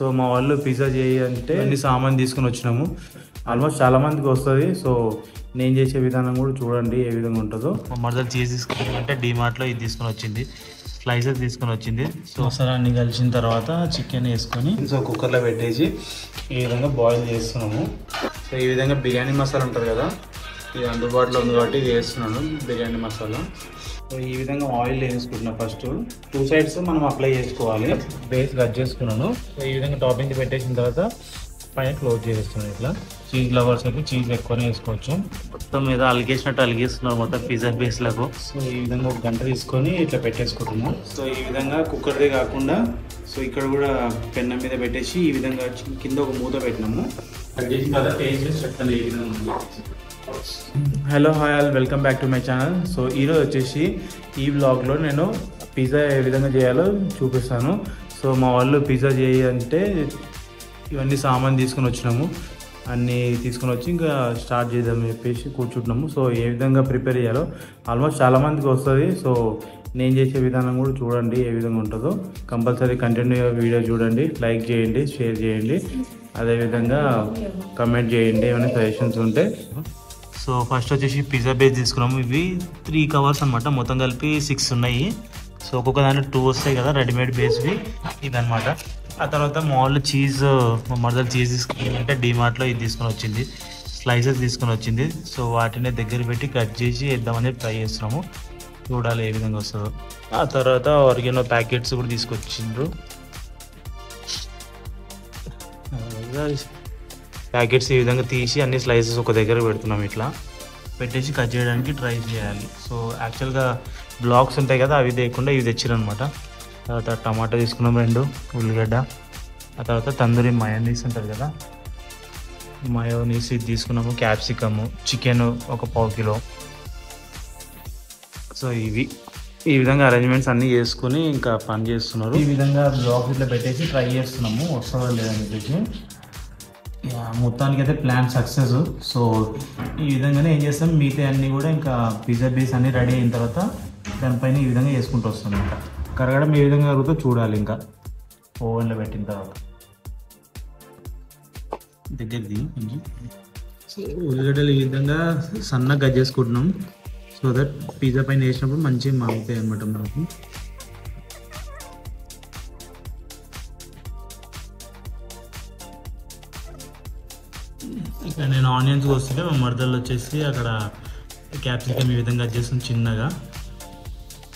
So మా వాళ్ళు pizza చేయాలంటే అన్ని సామాన్ తీసుకొని వచ్చినాము. ఆల్మోస్ట్ చాలా మందికి వస్తుంది. సో నేను చేసే విధానం కూడా చూడండి ఏ విధంగా ఉంటుందో. మరదలు చీజ్ తీసుకుని అంటే డీమార్ట్లో ఇది తీసుకొని వచ్చింది, స్లైసెస్ తీసుకొని వచ్చింది. సో మసాలా అన్ని కలిసిన తర్వాత చికెన్ వేసుకొని సో కుక్కర్లో పెట్టేసి ఈ విధంగా బాయిల్ చేస్తున్నాము. సో ఈ విధంగా బిర్యానీ మసాలా ఉంటుంది కదా, ఇది అందుబాటులో ఉంది కాబట్టి ఇది వేస్తున్నాను బిర్యానీ మసాలా. సో ఈ విధంగా ఆయిల్ వేసుకుంటున్నా. ఫస్ట్ 2 సైడ్స్ మనం అప్లై చేసుకోవాలి. బేస్ కట్ చేసుకున్నాను. సో ఈ విధంగా టాపింగ్ పెట్టేసిన తర్వాత పైన క్లోజ్ చేస్తున్నాను. ఇట్లా చీజ్ లవర్స్ అయితే చీజ్ ఎక్కువనే వేసుకోవచ్చు. మొత్తం మీద అలిగేసినట్టు అలిగేస్తున్నాను మొత్తం పిజ్జా బేస్లకు. సో ఈ విధంగా 1 గంట తీసుకొని ఇట్లా పెట్టేసుకుంటున్నాం. సో ఈ విధంగా కుక్కర్దే కాకుండా సో ఇక్కడ కూడా పెన్నం మీద పెట్టేసి ఈ విధంగా కింద ఒక మూత పెట్టినాము. కట్ చేసిన తర్వాత టేస్ట్ చేసి చెప్తాను ఏ విధంగా ఉంది. Hello hi all, welcome back to my channel. So ఈరోజు వచ్చేసి ఈ వ్లాగ్లో నేను పిజ్జా ఏ విధంగా చేయాలో చూపిస్తాను. సో మా వాళ్ళు పిజ్జా చేయాలంటే ఇవన్నీ సామాన్ తీసుకొని వచ్చినాము, అన్నీ తీసుకొని వచ్చి ఇంకా స్టార్ట్ చేద్దామని చెప్పేసి కూర్చుంటున్నాము. సో ఏ విధంగా ప్రిపేర్ చేయాలో ఆల్మోస్ట్ చాలామందికి వస్తుంది. సో నేను చేసే విధానం కూడా చూడండి ఏ విధంగా ఉంటుందో. కంపల్సరీ కంటిన్యూ వీడియో చూడండి, లైక్ చేయండి, షేర్ చేయండి, అదేవిధంగా కమెంట్ చేయండి ఏమైనా సజెషన్స్ ఉంటే. సో ఫస్ట్ వచ్చేసి పిజ్జా బేస్ తీసుకున్నాము. ఇవి 3 కవర్స్ అనమాట, మొత్తం కలిపి 6 ఉన్నాయి. సో ఒక్కొక్క దాంట్లో 2 వస్తాయి కదా రెడీమేడ్ బేస్వి, ఇదనమాట. ఆ తర్వాత మామూలు చీజ్ మరదలు చీజ్ తీసుకుని అంటే డీమార్ట్లో ఇది తీసుకొని వచ్చింది, స్లైసెస్ తీసుకొని వచ్చింది. సో వాటిని దగ్గర పెట్టి కట్ చేసి వేద్దామని ట్రై చేస్తున్నాము. చూడాలి ఏ విధంగా వస్తుందో. ఆ తర్వాత ఆరిగానో ప్యాకెట్స్ కూడా తీసుకొచ్చిండ్రు. ప్యాకెట్స్ ఈ విధంగా తీసి అన్ని స్లైసెస్ ఒక దగ్గర పెడుతున్నాం. ఇట్లా పెట్టేసి కట్ చేయడానికి ట్రై చేయాలి. సో యాక్చువల్గా బ్లాక్స్ ఉంటాయి కదా, అవి లేకుండా ఇవి తెచ్చిరనమాట. తర్వాత టమాటా తీసుకున్నాం 2, ఉల్లిగడ్డ. ఆ తర్వాత తందూరి మయోనీస్ ఉంటుంది కదా, మయోనీస్ ఇది తీసుకున్నాము. క్యాప్సికము, చికెన్ ఒక 1/2 కిలో. సో ఈ విధంగా అరేంజ్మెంట్స్ అన్నీ చేసుకుని ఇంకా పని చేస్తున్నారు. ఈ విధంగా బ్లాక్స్ ఇట్లా పెట్టేసి ట్రై చేస్తున్నాము, వస్తుందో లేదని చెప్పేసి. మొత్తానికి అయితే ప్లాన్ సక్సెస్. సో ఈ విధంగానే ఏం చేస్తాం, మిగతా అన్నీ కూడా ఇంకా పిజ్జా బేస్ అన్నీ రెడీ అయిన తర్వాత దానిపైన ఈ విధంగా వేసుకుంటూ వస్తాం. ఇంకా కరగడం ఏ విధంగా జరుగుతుందో చూడాలి. ఇంకా ఓవెన్లో పెట్టిన తర్వాత దగ్గరది ఉల్లిగడ్డలు ఈ విధంగా సన్నగా కట్ చేసుకుంటున్నాం. సో దట్ పిజ్జా పైన వేసినప్పుడు మంచిగా మాగుతాయి అన్నమాట మనకు. ఇక్కడ నేను ఆనియన్స్ వస్తుంటే మా మరదలు వచ్చేసి అక్కడ క్యాప్సికమ్ ఈ విధంగా చేస్తుంది చిన్నగా.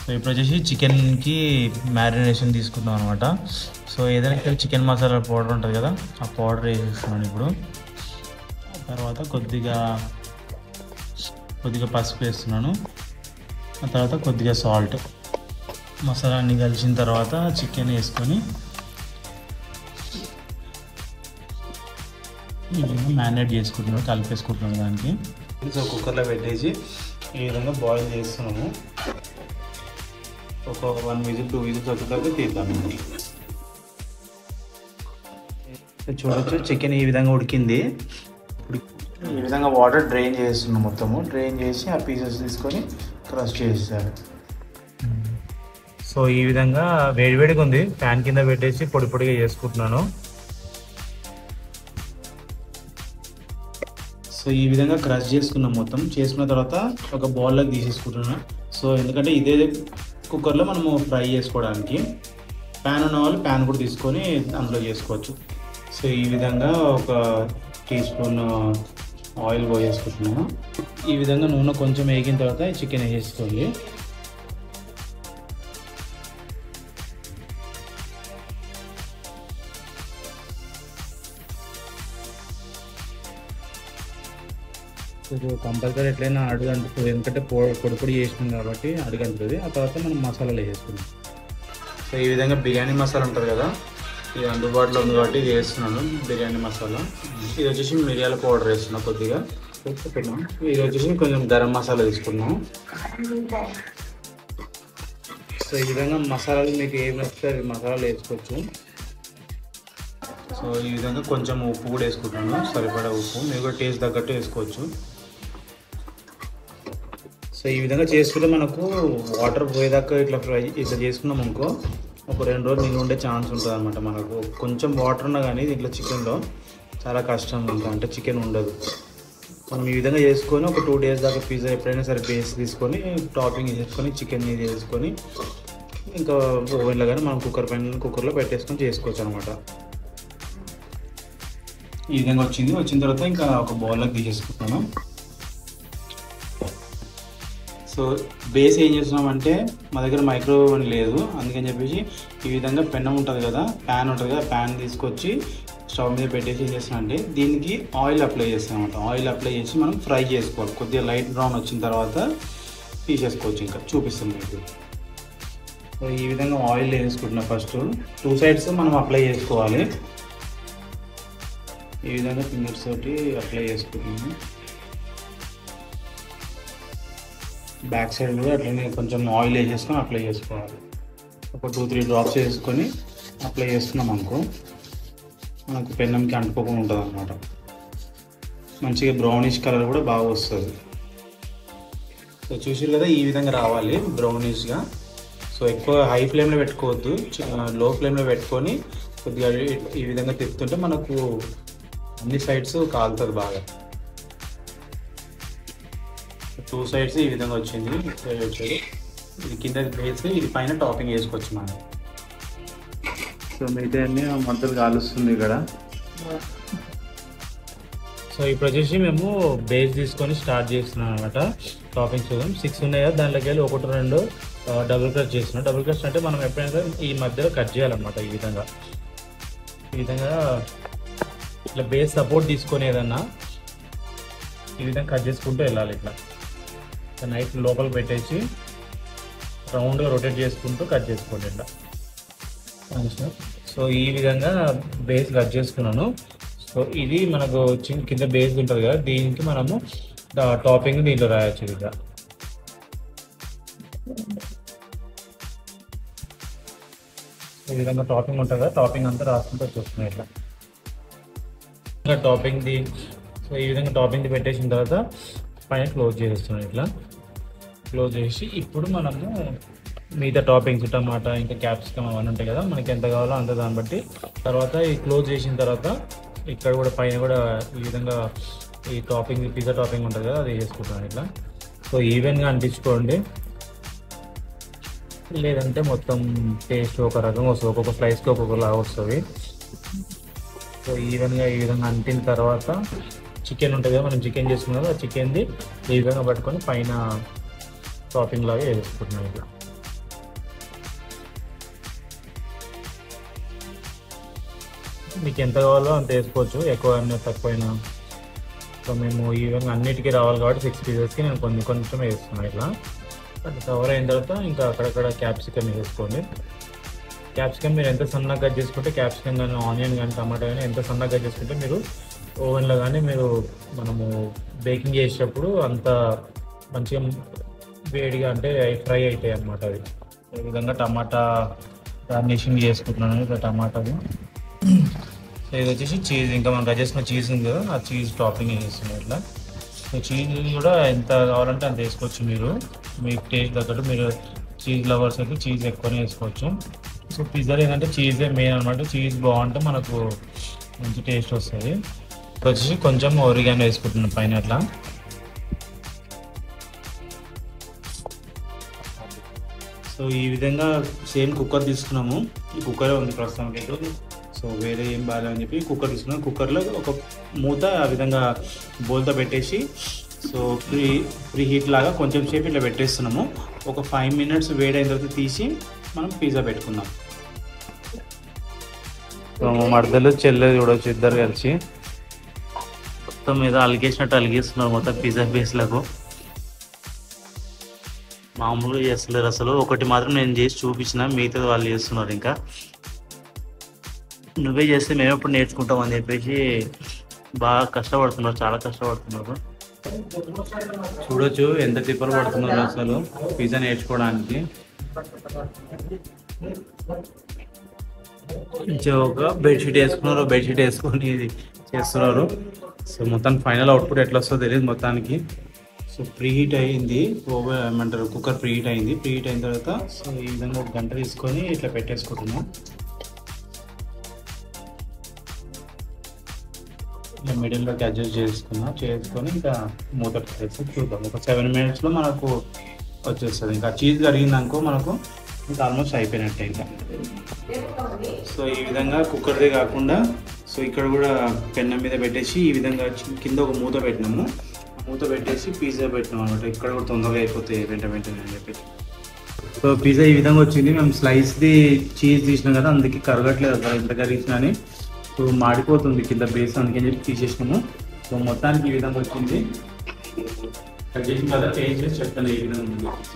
సో ఇప్పుడు వచ్చేసి చికెన్కి మ్యారినేషన్ తీసుకుందాం అనమాట. సో ఏదైనా ఇక్కడ చికెన్ మసాలా పౌడర్ ఉంటుంది కదా, ఆ పౌడర్ వేసేస్తున్నాను ఇప్పుడు. తర్వాత కొద్దిగా పసుపు వేస్తున్నాను. ఆ తర్వాత కొద్దిగా సాల్ట్. మసాలా అన్ని కలిసిన తర్వాత చికెన్ వేసుకొని మ్యారినేట్ చేసుకుంటున్నాను, కలిపేసుకుంటున్నాను దానికి. సో కుక్కర్లో పెట్టేసి ఈ విధంగా బాయిల్ చేస్తున్నాము. ఒక 1 విజిల్ 2 విజిల్స్ వచ్చిన తర్వాత తీద్దాము. చూడొచ్చు చికెన్ ఈ విధంగా ఉడికింది. ఈ విధంగా వాటర్ డ్రైన్ చేస్తున్నాం, మొత్తము డ్రైన్ చేసి ఆ పీసెస్ తీసుకొని క్రష్ చేస్తారు. సో ఈ విధంగా వేడివేడిగా ఉంది, ఫ్యాన్ కింద పెట్టేసి పొడి పొడిగా చేసుకుంటున్నాను. సో ఈ విధంగా క్రష్ చేసుకున్నాం. మొత్తం చేసుకున్న తర్వాత ఒక బౌల్లోకి తీసేసుకుంటున్నాను. సో ఎందుకంటే ఇదే కుక్కర్లో మనము ఫ్రై చేసుకోవడానికి, ప్యాన్ ఉన్న వాళ్ళు ప్యాన్ కూడా తీసుకొని అందులో చేసుకోవచ్చు. సో ఈ విధంగా ఒక టీ స్పూన్ ఆయిల్ పోసేసుకుంటున్నాను. ఈ విధంగా నూనె కొంచెం వేగిన తర్వాత చికెన్ వేసేసుకోండి. కంపల్సరీ ఎట్లయినా అడుగంటుతుంది, ఎందుకంటే పొడి పొడి చేసినాం కాబట్టి అడుగంటుతుంది. ఆ తర్వాత మనం మసాలాలు వేసుకున్నాం. సో ఈ విధంగా బిర్యానీ మసాలా ఉంటుంది కదా, ఇది అందుబాటులో ఉంది కాబట్టి ఇది వేస్తున్నాను బిర్యానీ మసాలా. ఇది వచ్చేసి మిరియాల పౌడర్ వేస్తున్నాం కొద్దిగా. ఇది వచ్చేసి కొంచెం గరం మసాలా తీసుకున్నాం. సో ఈ విధంగా మసాలాలు మీకు ఏమి నచ్చితే అది మసాలాలు వేసుకోవచ్చు. సో ఈ విధంగా కొంచెం ఉప్పు కూడా వేసుకుంటున్నాను, సరిపడా ఉప్పు. మీరు కూడా టేస్ట్ తగ్గట్టు వేసుకోవచ్చు. సో ఈ విధంగా చేసుకుంటే మనకు వాటర్ పోయేదాకా ఇట్లా చేసుకున్నాం అనుకో, ఒక 2 రోజులు నిల్వ ఉండే ఛాన్స్ ఉంటుంది అనమాట. మనకు కొంచెం వాటర్ ఉన్నా కానీ దీంట్లో చికెన్లో చాలా కష్టం ఇంకా, అంటే చికెన్ ఉండదు. మనం ఈ విధంగా చేసుకొని ఒక 2 days దాకా పిజ్జా ఎప్పుడైనా సరే బేస్ తీసుకొని టాపింగ్ చేసుకొని చికెన్ ఇది చేసుకొని ఇంకా ఓవెన్లో కానీ మనం కుక్కర్లో పెట్టేసుకొని చేసుకోవచ్చు అనమాట. ఈ విధంగా వచ్చిన తర్వాత ఇంకా ఒక బౌల్లోకి తీసేసుకుంటాను. సో బేస్ ఏం చేస్తున్నామంటే మా దగ్గర మైక్రోవేవ్ లేదు, అందుకని చెప్పేసి ఈ విధంగా పెన్నం ఉంటుంది కదా, ప్యాన్ ఉంటుంది కదా, ప్యాన్ తీసుకొచ్చి స్టవ్ మీద పెట్టేసి ఏం చేస్తాం అంటే దీనికి ఆయిల్ అప్లై చేస్తాం అనమాట. ఆయిల్ అప్లై చేసి మనం ఫ్రై చేసుకోవాలి. కొద్దిగా లైట్ బ్రౌన్ వచ్చిన తర్వాత తీసేసుకోవచ్చు. ఇంకా చూపిస్తాం మీకు. సో ఈ విధంగా ఆయిల్ వేసుకుంటున్నాం. ఫస్ట్ 2 sides మనం అప్లై చేసుకోవాలి. ఈ విధంగా ఫింగర్స్ తోటి అప్లై చేసుకుంటున్నాము. బ్యాక్ సైడ్ కూడా అట్లనే కొంచెం ఆయిల్ వేసేసుకొని అప్లై చేసుకోవాలి. ఒక 2-3 drops వేసుకొని అప్లై చేసుకున్నాం అనుకో మనకు పెన్నంకి అంటుకోకుండా ఉంటుంది అనమాట. మంచిగా బ్రౌనిష్ కలర్ కూడా బాగా వస్తుంది. సో చూసారు కదా, ఈ విధంగా రావాలి బ్రౌనిష్గా. సో ఎక్కువ హై ఫ్లేమ్లో పెట్టుకోవద్దు, లో ఫ్లేమ్లో పెట్టుకొని కొద్దిగా ఈ విధంగా తిప్పుతుంటే మనకు అన్ని సైడ్స్ కాలుతుంది బాగా. 2 sides ఈ విధంగా వచ్చింది. ఇది కింద వేసి ఇది పైన టాపింగ్ వేసుకోవచ్చు మనం. సో మిగతా అన్నీ మధ్యలో కాలుస్తుంది ఇక్కడ. సో ఇప్పుడు వచ్చేసి మేము బేస్ తీసుకొని స్టార్ట్ చేస్తున్నాం అనమాట. టాపింగ్స్ చూద్దాం. 6 ఉన్నాయి కదా, దాంట్లోకి వెళ్ళి 1-2 డబుల్ క్రష్ చేస్తున్నాం. డబుల్ క్రష్ అంటే మనం ఎప్పుడైనా ఈ మధ్యలో కట్ చేయాలన్నమాట. ఈ విధంగా ఇట్లా బేస్ సపోర్ట్ తీసుకొని ఏదన్నా ఈ విధంగా కట్ చేసుకుంటూ వెళ్ళాలి. ఇట్లా నైఫ్ లోపల పెట్టేసి రౌండ్గా రొటేట్ చేసుకుంటూ కట్ చేసుకోండి ఇట్లా. సో ఈ విధంగా బేస్ కట్ చేసుకున్నాను. సో ఇది మనకు కింద బేస్ ఉంటుంది కదా, దీనికి మనము టాపింగ్ దీంట్లో రాయొచ్చు. ఇట్లా ఈ విధంగా టాపింగ్ ఉంటుంది కదా, టాపింగ్ అంతా రాసుకుంటూ వచ్చేస్తున్నాయి ఇట్లా టాపింగ్ది. సో ఈ విధంగా టాపింగ్ది పెట్టేసిన తర్వాత పైన క్లోజ్ చేసేస్తున్నాం. ఇట్లా క్లోజ్ చేసి ఇప్పుడు మనము మిగతా టాపింగ్స్ టమాటా ఇంకా క్యాప్సికమ్ అవన్నీ ఉంటాయి కదా, మనకి ఎంత కావాలో అంత దాన్ని బట్టి తర్వాత ఈ క్లోజ్ చేసిన తర్వాత ఇక్కడ కూడా పైన కూడా ఈ విధంగా ఈ టాపింగ్ పిజ్జా టాపింగ్ ఉంటుంది కదా, అది వేసుకుంటాను ఇట్లా. సో ఈవెన్గా అంటించుకోండి, లేదంటే మొత్తం టేస్ట్ ఒక రకంగా వస్తుంది, ఒక్కొక్క స్లైస్కి ఒక్కొక్కలాగా వస్తుంది. సో ఈవెన్గా ఈ విధంగా అంటిన తర్వాత చికెన్ ఉంటుంది కదా, మనం చికెన్ చేసుకున్నాం, ఆ చికెన్ది ఈ విధంగా పట్టుకొని పైన టాపింగ్ లాగా వేసుకుంటున్నాం. ఇట్లా మీకు ఎంత కావాలో అంత వేసుకోవచ్చు, ఎక్కువ తక్కువైనా. సో మేము ఈ విధంగా అన్నిటికీ రావాలి కాబట్టి 6 pieces నేను కొంచెం వేస్తున్నాను. ఇట్లా కవర్ అయిన తర్వాత ఇంకా అక్కడక్కడ క్యాప్సికమ్ వేసుకోండి. క్యాప్సికమ్ మీరు ఎంత సన్నగా కట్ చేసుకుంటే, క్యాప్సికమ్ కానీ ఆనియన్ కానీ టమాటా కానీ ఎంత సన్నగా కట్ చేసుకుంటే మీరు ఓవెన్లో కానీ మనము బేకింగ్ చేసేటప్పుడు అంత మంచిగా వేడిగా అంటే ఫ్రై అవుతాయి అన్నమాట. అది ఈ విధంగా టమాటా గార్నిషింగ్ చేసుకుంటున్నాను. ఇట్లా టమాటాలు. సో ఇది వచ్చేసి చీజ్, ఇంకా మనం కట్ చేసుకున్న చీజ్ ఉంది కదా, ఆ చీజ్ టాపింగ్ వేస్తున్నాం ఇట్లా. సో చీజ్ కూడా ఎంత కావాలంటే అంత వేసుకోవచ్చు మీరు, మీకు టేస్ట్ తగ్గట్టు. మీరు చీజ్ లవర్స్ అయితే చీజ్ ఎక్కువనే వేసుకోవచ్చు. సో పిజ్జాలో ఏంటంటే చీజే మెయిన్ అనమాట. చీజ్ బాగుంటే మనకు మంచి టేస్ట్ వస్తుంది. వచ్చేసి కొంచెం ఒరిగానో వేసుకుంటున్నాం పైన అట్లా. సో ఈ విధంగా సేమ్ కుక్కర్ తీసుకున్నాము. ఈ కుక్కరే ఉంది ప్రస్తుతానికి. సో వేరే ఏం బాగాలేదని చెప్పి కుక్కర్ తీసుకున్నాం. కుక్కర్లో ఒక మూత ఆ విధంగా బోల్తో పెట్టేసి సో ప్రీ హీట్ లాగా కొంచెం సేపు ఇట్లా పెట్టేస్తున్నాము. ఒక 5 minutes వేడైన తర్వాత తీసి మనం పిజ్జా పెట్టుకుందాం. సో మడతలు చెల్లె చూడవచ్చు, ఇద్దరు కలిసి మొత్తం మీద అలిగేసినట్టు అలిగేస్తున్నారు మొత్తం పిజ్జా బేస్లకు. మామూలుగా చేస్తలేరు అసలు. ఒకటి మాత్రం నేను చేసి చూపించిన, మిగతాది వాళ్ళు చేస్తున్నారు. ఇంకా నువ్వే చేస్తే మేము ఎప్పుడు నేర్చుకుంటాం అని చెప్పేసి బాగా కష్టపడుతున్నారు, చాలా కష్టపడుతున్నారు. చూడొచ్చు ఎంత తిప్పలు పడుతున్నారు అసలు పిజ్జా నేర్చుకోవడానికి. ఒక బెడ్షీట్ వేసుకున్నారు, బెడ్షీట్ వేసుకొని ఇది చేస్తున్నారు. సో మొత్తం ఫైనల్ అవుట్పుట్ ఎట్లా వస్తుందో తెలియదు మొత్తానికి. సో ప్రీ హీట్ అయింది, ఓవెన్ ఏమంటారు కుక్కర్ ప్రీ హీట్ అయింది. ప్రీ హీట్ అయిన తర్వాత సో ఈ విధంగా ఒక గంట తీసుకొని ఇట్లా పెట్టేసుకుంటున్నాం. ఇలా మిడిల్లోకి అడ్జస్ట్ చేసుకొని ఇంకా మూత పెట్టేసి చూద్దాం. ఒక 7 minutesలో మనకు వచ్చేస్తుంది. ఇంకా చీజ్ కరిగిందనుకో మనకు ఇంకా ఆల్మోస్ట్ అయిపోయినట్టే ఇంకా. సో ఈ విధంగా కుక్కర్దే కాకుండా సో ఇక్కడ కూడా పెన్నం మీద పెట్టేసి ఈ విధంగా కింద ఒక మూత పెట్టినాము. మూత పెట్టేసి పిజ్జా పెట్టినాం అనమాట. ఇక్కడ కూడా తొందరగా అయిపోతాయి వెంటనే అని చెప్పేసి. సో పిజ్జా ఈ విధంగా వచ్చింది. మేము స్లైస్ది చీజ్ తీసినాం కదా, అందుకే కరగట్లేదు అసలు ఎంత కరిగించినా అని. సో మాడిపోతుంది కింద బేస్, అందుకని చెప్పి తీసేసినాము. సో మొత్తానికి ఈ విధంగా వచ్చింది. కట్ చేసిన కదా చేంజ్ చేసి చెప్తాను ఏ విధంగా ఉంది.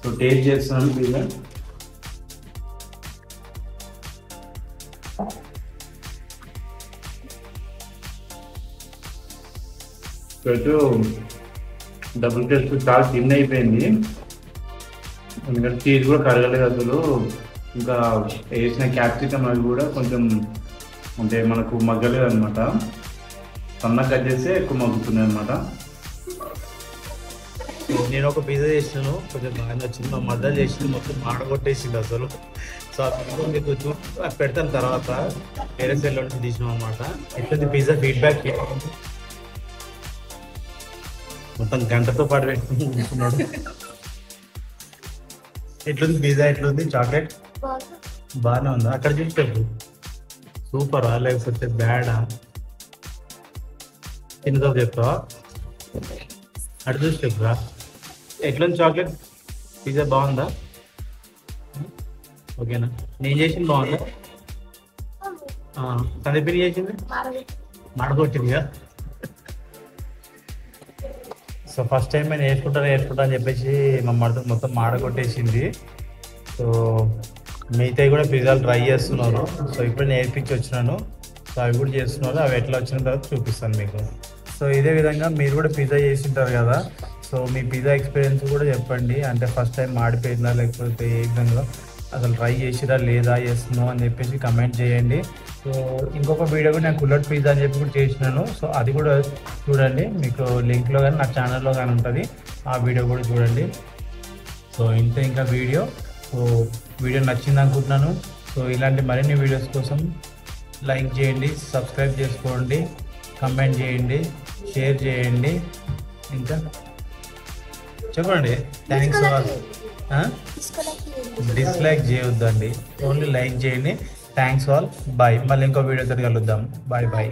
సో టేస్ట్ చేస్తున్నాను పిజ్జా. డబుల్ టేస్ట్ చాలా తిన్ అయిపోయింది, ఎందుకంటే చీజ్ కూడా కరగలేదు అసలు. ఇంకా వేసిన క్యాప్సికమ్ అవి కూడా కొంచెం అంటే మనకు మగ్గలేదు అనమాట. సన్నగా కట్ చేస్తే ఎక్కువ మగ్గుతుంది అనమాట. నేను ఒక పిజ్జా చేసినాను, కొంచెం బాగా వచ్చింది. మా మదర్ చేసింది మొత్తం మాడగొట్టేసింది అసలు. సో మీకు పెడతాను తర్వాత వేరే సెల్లో నుంచి తీసినాం అనమాట. ఎట్లుంది పిజ్జా ఫీడ్బ్యాక్? మొత్తం గంటతో పాటు పెట్టుకున్నాడు. ఎట్లుంది పిజ్జా? ఎట్లుంది? చాక్లెట్ బాగానే ఉందా? అక్కడ చూసాడు సూపరా లేకపోతే బ్యాడా? తిన్నదో చెప్తావా? అటు చూసి చెప్పురా. ఎట్లుంది చాక్లెట్? పిజ్జా బాగుందా? ఓకేనా? నేను చేసింది బాగుందా? సందీపిని చేసింది మాడగొట్టిందిగా. సో ఫస్ట్ టైం నేను వేసుకుంటా అని చెప్పేసి మా మడత మొత్తం మాడగొట్టేసింది. సో మిగతాయి కూడా పిజ్జాలు ట్రై చేస్తున్నారు. సో ఇప్పుడు నేర్పించి వచ్చినాను. సో అవి కూడా చేస్తున్నారు. అవి ఎట్లా వచ్చిన తర్వాత చూపిస్తాను మీకు. సో ఇదే విధంగా మీరు కూడా పిజ్జా చేసింటారు కదా, సో మీ పిజ్జా ఎక్స్పీరియన్స్ కూడా చెప్పండి. అంటే ఫస్ట్ టైం మాడిపోయిందా లేకపోతే ఏ విధంగా అసలు ట్రై చేసిరా లేదా చేస్తున్నావు అని చెప్పేసి కమెంట్ చేయండి. సో ఇంకొక వీడియో కూడా నేను కుల్లట్ పిజ్జా అని చెప్పి కూడా చేసినాను. సో అది కూడా చూడండి, మీకు లింక్లో కానీ నా ఛానల్లో కానీ ఉంటుంది. ఆ వీడియో కూడా చూడండి. సో ఇంకా వీడియో. సో వీడియో నచ్చింది అనుకుంటున్నాను. సో ఇలాంటి మరిన్ని వీడియోస్ కోసం లైక్ చేయండి, సబ్స్క్రైబ్ చేసుకోండి, కమెంట్ చేయండి, షేర్ చేయండి. ఇంకా చెప్పండి. థ్యాంక్స్ ఫర్ డిస్లైక్ చేయొద్దండి, ఓన్లీ లైక్ చేయండి. Thanks all. బాయ్. మళ్ళీ ఇంకో వీడియోతో కలుద్దాం. Bye bye.